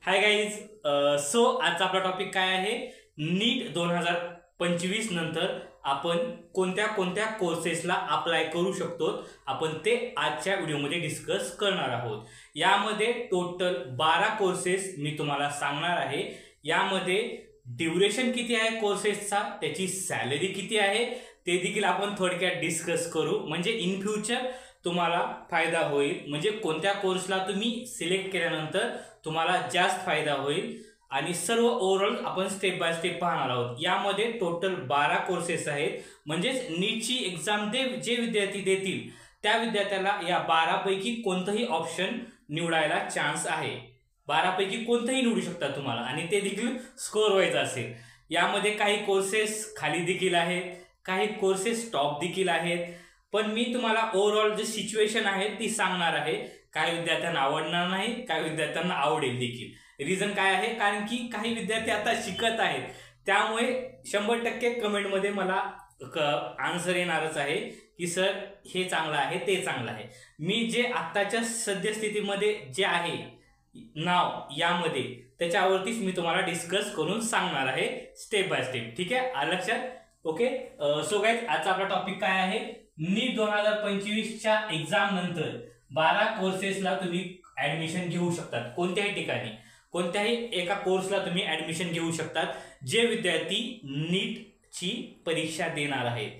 Hi guys. So आजचा आपला topic काय आहे? नीट 2025 नंतर आपण कोणत्या कोणत्या कोर्सेसला अप्लाय करू शकतो, आपण ते आजच्या व्हिडिओमध्ये डिस्कस करणार आहोत. यामध्ये टोटल 12 कोर्सेस मी तुम्हाला सांगणार आहे. यामध्ये ड्युरेशन किती आहे कोर्सेसचा, त्याची सॅलरी किती आहे ते देखील आपण थोडक्यात डिस्कस करू, म्हणजे इन फ्युचर तुम्हाला फायदा होईल. म्हणजे कोणत्या कोर्सला तुम्ही सिलेक्ट केल्यानंतर तुम्हाला जास्त फायदा होईल आणि सर्व ओव्हरऑल आपण स्टेप बाय स्टेप पाहणार आहोत. यामध्ये टोटल 12 कोर्सेस आहेत. म्हणजेच नीटची एक्झाम जे विद्यार्थी देतील त्या विद्यार्थ्याला या 12 पैकी कोणतंही ऑप्शन निवडायला चान्स आहे. 12 पैकी कोणतंही निवडू शकता तुम्हाला आणि ते देखील स्कोअर व्हायचं असेल. यामध्ये काही कोर्सेस खाली देखील आहेत, काही कोर्सेस टॉप देखील आहेत. पण मी तुम्हाला ओव्हरऑल जे सिच्युएशन आहे ती सांगणार आहे. काही विद्यार्थ्यांना आवडणार नाही, काही विद्यार्थ्यांना आवडेल देखील. रिझन काय आहे? कारण की काही विद्यार्थी आता शिकत आहेत, त्यामुळे 100% कमेंटमध्ये मला आन्सर येणारच आहे की सर हे चांगलं आहे, ते चांगलं आहे. मी जे आत्ताच्या सद्यस्थितीमध्ये जे आहे नाव यामध्ये, त्याच्यावरतीच मी तुम्हाला डिस्कस करून सांगणार आहे स्टेप बाय स्टेप. ठीक आहे, आलं लक्षात? ओके. सो गाईज, आजचा आपला टॉपिक काय आहे? नीट 2025च्या एक्झाम नंतर 12 कोर्सेसला तुम्ही ऍडमिशन घेऊ शकतात. कोणत्याही ठिकाणी कोणत्याही एका कोर्सला तुम्ही ऍडमिशन घेऊ शकतात. जे विद्यार्थी नीटची परीक्षा देणार आहेत,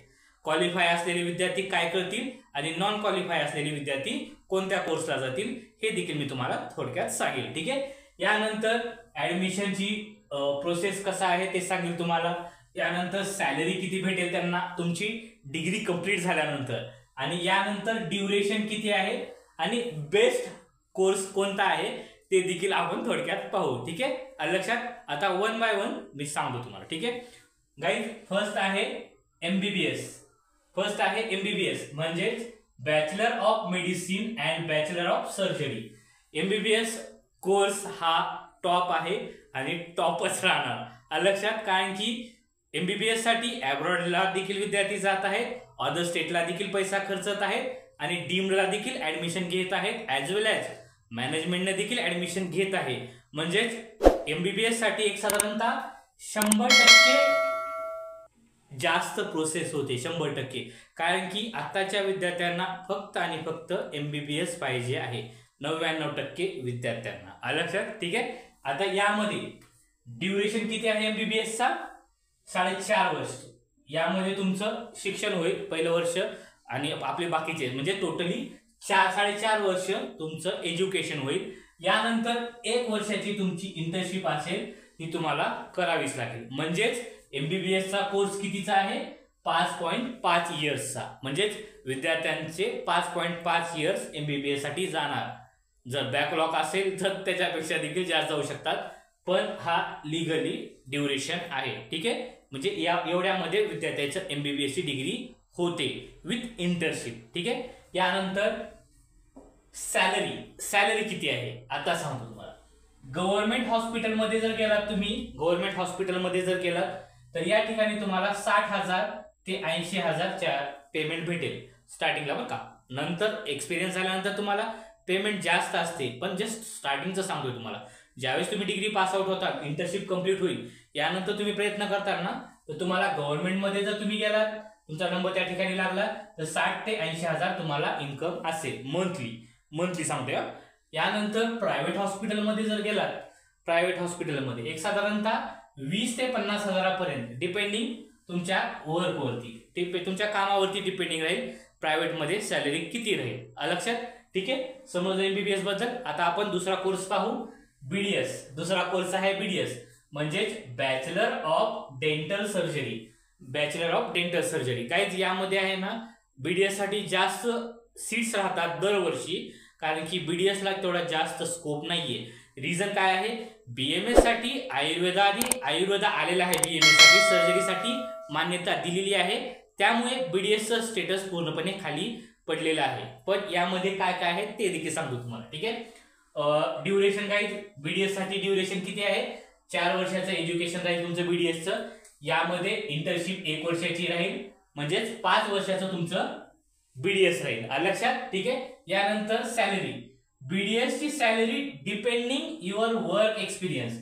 क्वालिफाय असलेले विद्यार्थी काय करतील आणि नॉन क्वालिफाय असलेले विद्यार्थी कोणत्या कोर्सला जातील हे देखील मी तुम्हाला थोडक्यात सांगेल. ठीक आहे. यानंतर ऍडमिशनची प्रोसेस कसा आहे ते सांगेल तुम्हाला. यानंतर सॅलरी किती भेटेल त्यांना तुमची डिग्री कंप्लीट झाल्यानंतर, आणि यानंतर ड्युरेशन किती आहे आणि बेस्ट कोर्स कोणता आहे ते देखील आपण थोडक्यात पाहू. ठीक आहे, लक्षात? आता वन बाय वन मी सांगतो तुम्हाला. ठीक आहे गाईज, फर्स्ट आहे एमबीबीएस. म्हणजेच bachelor of medicine and bachelor of surgery. MBBS course हा टॉप आहे आणि टॉपच राहणार, लक्षात? कारण की एमबीबीएस साठी अब्रॉडला देखील विद्यार्थी जात आहेत, अदर स्टेटला देखील पैसा खर्चत आहेत आणि डीम्डला देखील ऍडमिशन घेत आहेत, ऍज वेल ऍज मॅनेजमेंटने देखील ऍडमिशन घेत आहे. म्हणजेच एमबीबीएस साठी एक साधारणतः 100% जास्त प्रोसेस होते. 100%. कारण की आताच्या विद्यार्थ्यांना फक्त आणि फक्त एमबीबीएस पाहिजे आहे, 99% विद्यार्थ्यांना, लक्षात? ठीक आहे. आता यामध्ये ड्युरेशन किती आहे एमबीबीएसचा? 4.5 वर्ष. यामध्ये तुमचं शिक्षण होईल पहिलं वर्ष आणि आपले बाकीचे म्हणजे टोटली 4.5 वर्ष तुमचं एज्युकेशन होईल. यानंतर 1 वर्षाची तुमची इंटर्नशिप असेल, ती तुम्हाला करावीच लागेल. म्हणजेच एमबीबीएसचा कोर्स कितीचा आहे? 5.5 इयर्सचा. म्हणजेच विद्यार्थ्यांचे 5.5 इयर्स एमबीबीएस साठी जाणार. जर बॅकलॉग असेल तर त्याच्यापेक्षा देखील जास्त जाऊ शकतात, पण हा लिगली ड्युरेशन आहे. ठीक आहे, म्हणजे या एवढ्यामध्ये विद्यार्थ्याचं एमबीबीएस ची डिग्री होते विथ इंटर्नशिप. ठीक आहे. यानंतर सॅलरी किती आहे आता सांगतो तुम्हाला. गव्हर्नमेंट हॉस्पिटलमध्ये जर गेलात तर या ठिकाणी तुम्हाला 60,000 ते 80,000 पेमेंट भेटेल स्टार्टिंगला, बरं का? नंतर एक्सपिरियन्स झाल्यानंतर तुम्हाला पेमेंट जास्त असते, पण जस्ट स्टार्टिंगचं सांगतोय तुम्हाला. ज्यावेळेस तुम्ही डिग्री पास आउट होता, इंटर्नशिप कंप्लीट होईल, यानंतर तुम्ही प्रयत्न करताल ना, तर तुम्हाला गव्हर्नमेंटमध्ये जर तुम्ही गेलात, तुमचा नंबर त्या ठिकाणी लागला, तर 60 ते 80,000 तुम्हाला इन्कम असेल मंथली सांगतोय. यानंतर प्रायव्हेट हॉस्पिटलमध्ये जर गेलात, प्रायव्हेट हॉस्पिटलमध्ये एक साधारणतः 20 ते 50,000पर्यंत, डिपेंडिंग तुमच्या वर्कवरती, तुमच्या कामावरती डिपेंडिंग राहील प्रायव्हेटमध्ये सॅलरी किती राहील, लक्षात? ठीक आहे, समजलं एमबीबीएस बद्दल. आता आपण दुसरा कोर्स पाहू, बीडीएस. दुसरा कोर्स आहे बीडीएस, म्हणजेच बॅचलर ऑफ डेंटल सर्जरी. काहीच यामध्ये आहे ना, बीडीएस साठी जास्त सीट्स राहतात दरवर्षी, कारण की बीडीएस ला तेवढा जास्त स्कोप नाहीये. रिझन काय आहे? बीएमएस साठी आयुर्वेद आलेला आहे, बीएमएस साठी सर्जरीसाठी मान्यता दिलेली आहे, त्यामुळे बीडीएसचं स्टेटस पूर्णपणे खाली पडलेलं आहे. पण यामध्ये काय काय आहे ते देखील सांगतो तुम्हाला. ठीक आहे. ड्युरेशन काय बीडीएस साठी ड्युरेशन किती आहे? 4 वर्षाचं एज्युकेशन राहील तुमचं बीडीएसचं. यामध्ये इंटर्नशिप 1 वर्षाची राहील, म्हणजेच 5 वर्षाचं तुमचं बीडीएस राहील, लक्षात? ठीक आहे. यानंतर BDS ची salary depending your work experience.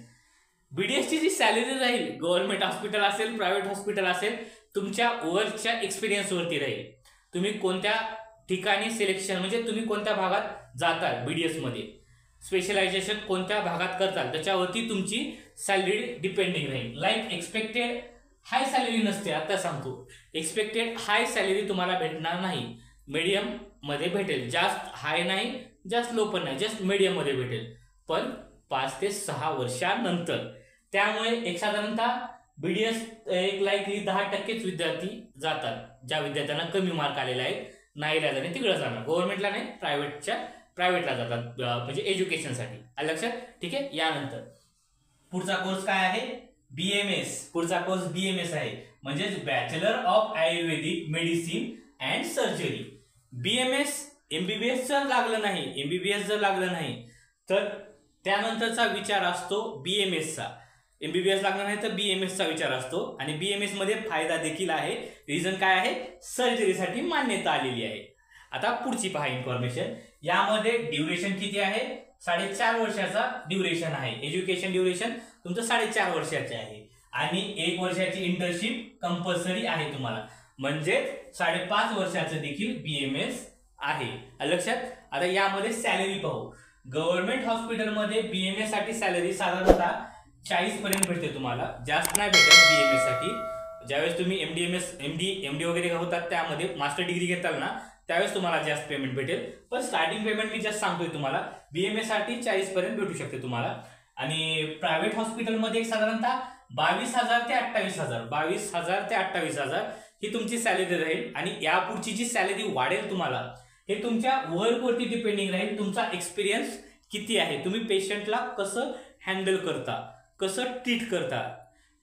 BDS ची जी सॅलरी राहील, गव्हर्नमेंट हॉस्पिटल असेल, प्रायव्हेट हॉस्पिटल असेल, तुमच्या वर्कच्या एक्सपिरियन्स वरती राहील. तुम्ही कोणत्या ठिकाणी सिलेक्शन म्हणजे तुम्ही कोणत्या भागात जाताल, BDS मध्ये स्पेशलायझेशन कोणत्या भागात करताल त्याच्यावरती तुमची सॅलरी डिपेंडिंग राहील. लाईक एक्सपेक्टेड हाय सॅलरी नसते, आता सांगतो. एक्सपेक्टेड हाय सॅलरी तुम्हाला भेटणार नाही, मीडियम मध्ये भेटेल. जास्त हाय नाही, जास्त लो पण नाही, जस्ट मीडियम मध्ये भेटेल, पण 5 ते 6 वर्षानंतर. त्यामुळे एक साधारणतः BDS एक लाईकली 10%च विद्यार्थी जातात, ज्या विद्यार्थ्यांना कमी मार्क आलेले आहेत. नाही राहिल्याने तिकडे जाणार, गव्हर्नमेंटला नाही, प्रायव्हेटला जातात म्हणजे एज्युकेशनसाठी. आलं लक्षात? ठीक आहे. यानंतर पुढचा कोर्स काय आहे? BMS. पुढचा कोर्स BMS आहे, म्हणजेच bachelor of Ayurvedic medicine and surgery. BMS MBBS जर लागलं नाही तर त्यानंतरचा विचार असतो BMS चा. MBBS लागला नाही तर BMS चा विचार असतो. आणि BMS मध्ये फायदा देखील आहे. रिझन काय आहे? सर्जरीसाठी मान्यता आलेली आहे. आता पुढची पहा इन्फॉर्मेशन. यामध्ये ड्युरेशन किती आहे? 4.5 वर्षाचा ड्युरेशन आहे. एज्युकेशन ड्युरेशन तुमचं 4.5 वर्षाचे आहे. आणि 1 वर्षाची इंटर्नशिप कंपल्सरी आहे तुम्हाला, म्हणजे 5.5 वर्षाचं देखील BMS आहे. लक्षात? आता यामध्ये सॅलरी पाहू. गव्हर्नमेंट हॉस्पिटलमध्ये BMS साठी सॅलरी साधारणतः 40 पर्यंत भेटते तुम्हाला, जास्त नाही भेटत BMS साठी. ज्यावेळेस तुम्ही MD वगैरे होतात, त्यामध्ये मास्टर डिग्री घेताल ना, त्यावेळेस तुम्हाला जास्त पेमेंट भेटेल. पण स्टार्टिंग पेमेंट मी जास्त सांगतोय तुम्हाला, BMS साठी 40 पर्यंत भेटू शकते तुम्हाला. आणि प्रायव्हेट हॉस्पिटलमध्ये साधारणतः 22,000 ते 28,000 22,000 ते 28,000 ही तुमची सॅलरी राहील. आणि यापुढची जी सॅलरी वाढेल तुम्हाला, हे तुमच्या वर्कवरती डिपेंडिंग राहील. तुमचा एक्सपिरियन्स किती आहे, तुम्ही पेशंटला कसं हँडल करता, कसं ट्रीट करता,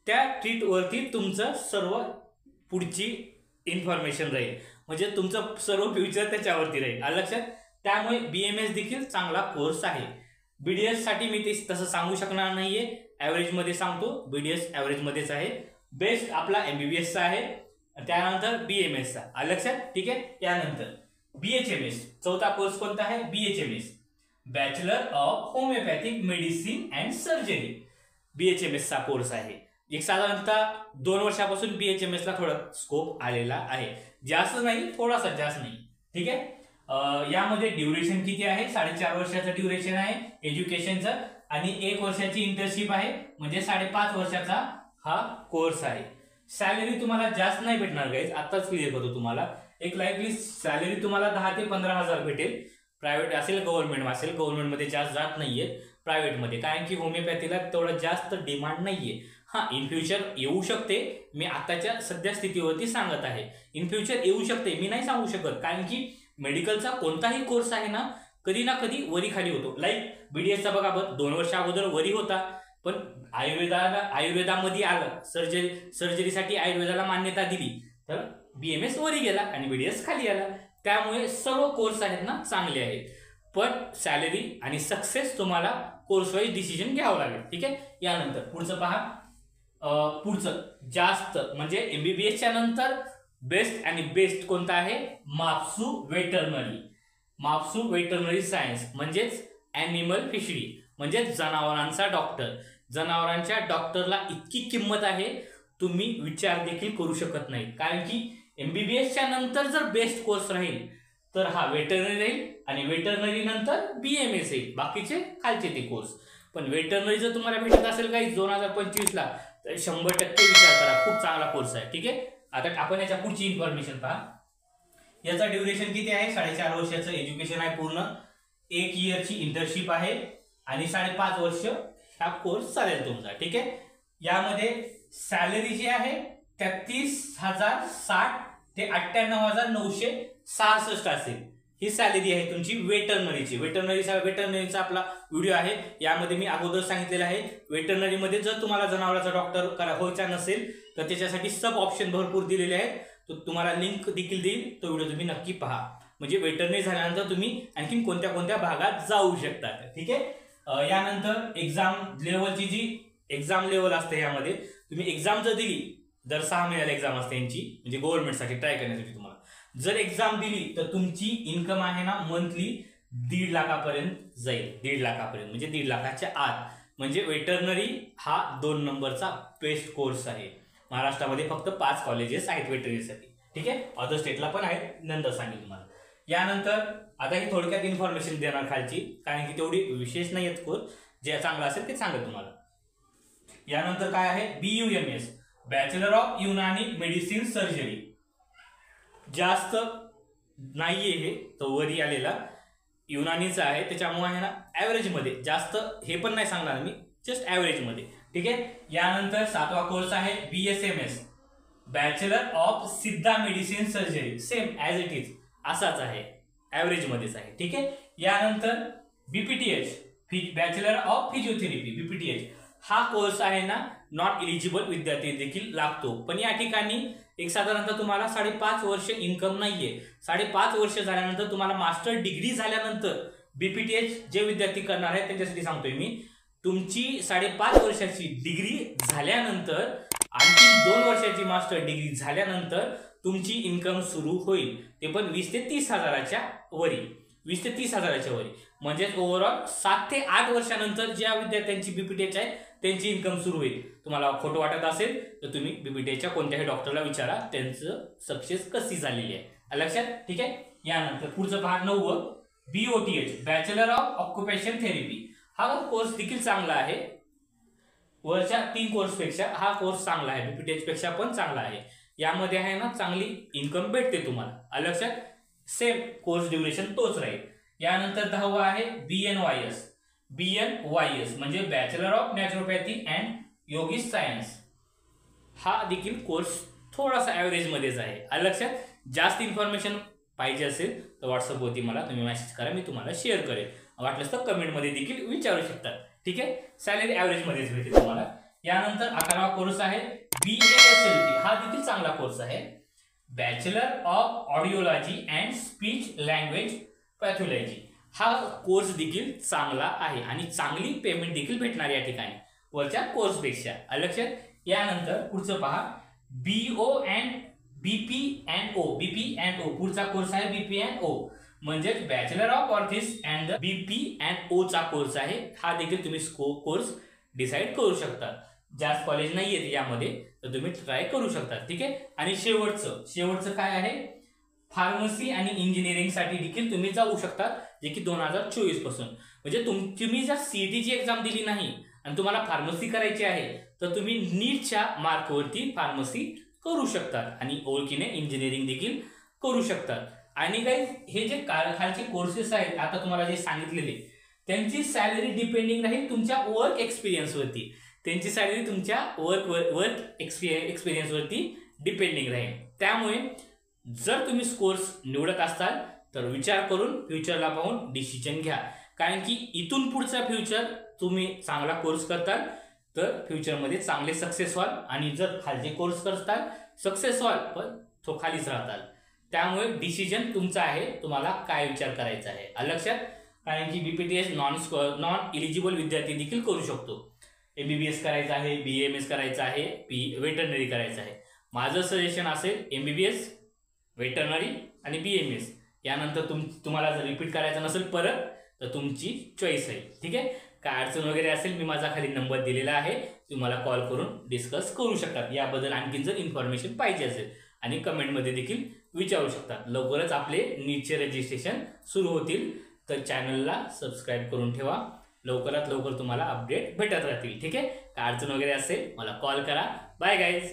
त्या ट्रीटवरती तुमचं सर्व पुढची इन्फॉर्मेशन राहील. म्हणजे तुमचं सर्व फ्युचर त्याच्यावरती राहील. आलं लक्षात? त्यामुळे BMS देखील चांगला कोर्स आहे. BDS साठी मी ते तसं सांगू शकणार नाहीये, ॲव्हरेज मध्ये सांगतो. BDS ॲव्हरेज मध्येच आहे. बेस्ट आपला MBBS चा आहे, त्यानंतर BMS चा. आलं लक्षात? ठीक आहे. यानंतर BHMS, चौथा कोर्स कोणता आहे? BHMS, bachelor of homeopathic medicine and surgery. BHMS चा कोर्स आहे. एक साधारणतः 2 वर्षापासून BHMS ला थोडा स्कोप आलेला आहे, जास्त नाही, थोडासा जास्त नाही. ठीक आहे. यामध्ये ड्युरेशन किती आहे? 4.5 वर्षाचं ड्युरेशन आहे एज्युकेशनचं. आणि 1 वर्षाची इंटर्नशिप आहे, म्हणजे 5.5 वर्षाचा हा कोर्स आहे. सॅलरी तुम्हाला जास्त नाही भेटणार गाईज, आताच क्लिअर करतो तुम्हाला. एक लाईकली सॅलरी तुम्हाला 10 ते 15,000 भेटेल. प्रायव्हेट असेल, गव्हर्नमेंट असेल. गव्हर्नमेंटमध्ये जास्त जात नाहीये प्रायव्हेटमध्ये, कारण की होमिओपॅथीला तेवढं जास्त डिमांड नाहीये. हा, इन फ्युचर येऊ शकते, मी आताच्या सध्या स्थितीवरती सांगत आहे. इन फ्युचर येऊ शकते, मी नाही सांगू शकत, कारण की मेडिकलचा कोणताही कोर्स आहे ना, कधी ना कधी वरी खाली होतो. लाईक BDS चा बघा, 2 वर्ष अगोदर वरी होता, पण आयुर्वेदामध्ये आलं, सर्जरीसाठी आयुर्वेदाला मान्यता दिली, तर BMS वरी गेला आणि BDS खाली आला. त्यामुळे सर्व कोर्स आहेत ना चांगले आहेत, पण सॅलरी आणि सक्सेस तुम्हाला कोर्स वाईज डिसिजन घ्यावं लागेल. ठीक आहे. यानंतर पुढचं पहा. पुढचं जास्त म्हणजे MBBS च्या नंतर बेस्ट कोणता आहे? माप्सू वेटरनरी सायन्स, म्हणजेच ॲनिमल फिशरी, म्हणजे जनावरांचा डॉक्टर. जनावरांच्या डॉक्टरला इतकी किंमत आहे, तुम्ही विचार देखील करू शकत नाही. कारण की MBBS च्या नंतर जर बेस्ट कोर्स राहील तर हा वेटरनरी राहील, आणि वेटरनरी नंतर BMS येईल, बाकीचे खालचे ते कोर्स. पण वेटरनरी जर तुम्हाला भेटत असेल काही 2025 ला, तर 100% विचार करा, खूप चांगला कोर्स आहे. ठीक आहे. आता आपण याच्या पुढची इन्फॉर्मेशन पहा. याचा ड्युरेशन किती आहे? 4.5 वर्षाचं एज्युकेशन आहे पूर्ण. 1 इयरची इंटर्नशिप आहे, आणि 5.5 वर्ष हा कोर्स चालेल तुमचा. ठीक आहे. यामध्ये सॅलरी जी आहे 33,060 ते 98,966 असेल. ही सॅलरी आहे तुमची वेटरनरीची. वेटरनरीचा आपला व्हिडिओ आहे, यामध्ये मी अगोदर सांगितलेलं आहे. वेटरनरीमध्ये जर तुम्हाला जनावरांचा डॉक्टर व्हायचा नसेल तर त्याच्यासाठी सब ऑप्शन भरपूर दिलेले आहेत, तो तुम्हाला लिंक देखील देईल, तो व्हिडिओ तुम्ही नक्की पहा. म्हणजे वेटरनरी झाल्यानंतर तुम्ही आणखी कोणत्या भागात जाऊ शकता. ठीक आहे. यानंतर एक्झाम लेवलची जी एक्झाम लेवल असते, यामध्ये तुम्ही एक्झाम जर दिली, दर 6 महिन्याला एक्झाम असते यांची, म्हणजे गव्हर्नमेंटसाठी ट्राय करण्यासाठी तुम्हाला जर एक्झाम दिली, तर तुमची इन्कम आहे ना मंथली 1.5 लाखापर्यंत जाईल. 1.5 लाखापर्यंत म्हणजे 1.5 लाखाच्या आत. म्हणजे वेटरनरी हा 2 नंबरचा बेस्ट कोर्स आहे. महाराष्ट्रामध्ये फक्त 5 कॉलेजेस आहेत वेटरनरीसाठी. ठीक आहे, अदर स्टेटला पण आहेत, नंतर सांगेल तुम्हाला. यानंतर आता ही थोडक्यात इन्फॉर्मेशन देणार खालची, कारण की तेवढी विशेष नाही आहेत कोर्स. जे चांगलं असेल ते सांगेल तुम्हाला. यानंतर काय आहे, BUMS bachelor of Unani medicine surgery. जास्त नाहीये हे, तो वरी आलेला युनानीचा आहे, त्याच्यामुळे आहे ना ॲव्हरेज मध्ये, जास्त हे पण नाही सांगणार मी, जस्ट ॲव्हरेज मध्ये. ठीक आहे. यानंतर 7वा कोर्स आहे BSMS बॅचलर ऑफ सिद्धा medicine surgery. Same as it is असाच आहे, ॲव्हरेज मध्येच आहे. ठीक आहे. यानंतर BPTH bachelor of physiotherapy. BPTH हा कोर्स आहे ना नॉट एलिजिबल विद्यार्थी देखील लागतो. पण या ठिकाणी एक साधारणतः तुम्हाला 5.5 वर्ष इन्कम नाहीये. 5.5 वर्ष झाल्यानंतर तुम्हाला मास्टर डिग्री झाल्यानंतर BPTH जे विद्यार्थी करणार आहेत त्यांच्यासाठी सांगतोय मी, तुमची 5.5 वर्षाची डिग्री झाल्यानंतर आणखी 2 वर्षाची मास्टर डिग्री झाल्यानंतर तुमची इन्कम सुरू होईल. ते पण 20 ते 30 हजाराच्या वरी. 20 ते 30 हजाराच्या वरी. म्हणजे ओव्हरऑल 7 ते 8 वर्षानंतर ज्या विद्यार्थ्यांची BPTH आहे त्यांची इन्कम सुरू होईल. तुम्हाला खोटं वाटत असेल तर तुम्ही BPTHच्या कोणत्याही डॉक्टरला विचारा, त्यांचं सक्सेस कशी झालेली आहे. लक्षात. ठीक आहे. यानंतर पुढचं पहा 9व BOTH bachelor of occupation therapy. हा कोर्स देखील चांगला आहे. वरच्या 3 कोर्स पेक्षा हा कोर्स चांगला आहे, BPTH पेक्षा पण चांगला आहे. यामध्ये आहे ना चांगली इन्कम भेटते तुम्हाला. लक्षात. सेम कोर्स ड्युरेशन तोच राहील. यानंतर 10वा आहे BNYS म्हणजे bachelor of naturopathy and yogic science. हा देखील कोर्स थोडासा ॲव्हरेज मध्येच आहे. लक्षात. जास्त इन्फॉर्मेशन पाहिजे असेल तर व्हॉट्सअपवरती मला तुम्ही मेसेज करा, मी तुम्हाला शेअर करेल. वाटलंच तर कमेंटमध्ये देखील विचारू शकतात. ठीक आहे. सॅलरी ॲव्हरेज मध्येच भेटेल तुम्हाला. यानंतर 11वा कोर्स आहे BASLP. हा देखील चांगला कोर्स आहे. Bachelor of audiology and speech language pathology. हा कोर्स देखील चांगला आहे आणि चांगली पेमेंट देखील भेटणार या ठिकाणी वरच्या कोर्सपेक्षा. लक्षात. यानंतर पुढचं पहा BO अँड BP&O. पुढचा कोर्स आहे BP&O म्हणजे बॅचलर ऑफ ऑर्थिस्ट अँड BP&O चा कोर्स आहे. हा देखील तुम्ही कोर्स डिसाईड करू शकता. जास्त कॉलेज नाही आहेत यामध्ये, तर तुम्ही ट्राय करू शकता. ठीक आहे. आणि शेवटचं काय आहे, फार्मसी आणि इंजिनिअरिंग साठी देखील तुम्ही जाऊ शकता, जे की 2024 पासून. म्हणजे तुम्ही जर CETची एक्झाम दिली नाही आणि तुम्हाला फार्मसी करायची आहे तर तुम्ही नीटच्या मार्कवरती फार्मसी करू शकतात आणि ओळखीने इंजिनिअरिंग देखील करू शकतात. आणि गाईज हे जे खालचे कोर्सेस आहेत आता तुम्हाला जे सांगितलेले, त्यांची सॅलरी डिपेंडिंग राहील तुमच्या वर्क एक्सपिरियन्सवरती. त्यांची सॅलरी तुमच्या वर्क एक्सपिरियन्सवरती डिपेंडिंग राहील. त्यामुळे जर तुम्ही कोर्स निवडत असाल तर विचार करून फ्युचरला पाहून डिसिजन घ्या. कारण की इथून पुढचा फ्युचर तुम्ही चांगला कोर्स करताल तर फ्युचरमध्ये चांगले सक्सेस व्हाल. आणि जर खालचे कोर्स करताल सक्सेस व्हाल पण तो खालीच राहताल. त्यामुळे डिसिजन तुमचा आहे, तुम्हाला काय विचार करायचा आहे. लक्षात. कारण की BPTH नॉन एलिजिबल विद्यार्थी देखील करू शकतो. MBBS करायचं आहे, BAMS करायचं आहे, वेटरनरी करायचं आहे. माझं सजेशन असेल MBBS, वेटरनरी आणि BAMS. यानंतर तुम्हाला जर रिपीट करायचं नसेल परत तर तुमची चॉईस आहे. ठीक आहे. काय अडचण वगैरे असेल मी माझा खाली नंबर दिलेला आहे, तुम्हाला कॉल करून डिस्कस करू शकतात. याबद्दल आणखी जर इन्फॉर्मेशन पाहिजे असेल आणि कमेंटमध्ये देखील विचारू शकतात. लवकरच आपले नीटचे रजिस्ट्रेशन सुरू होतील, तर चॅनलला सबस्क्राईब करून ठेवा. लवकरात लवकर तुम्हाला अपडेट भेटत राहतील. ठीक आहे. काय अडचण वगैरे असेल मला कॉल करा. Bye guys.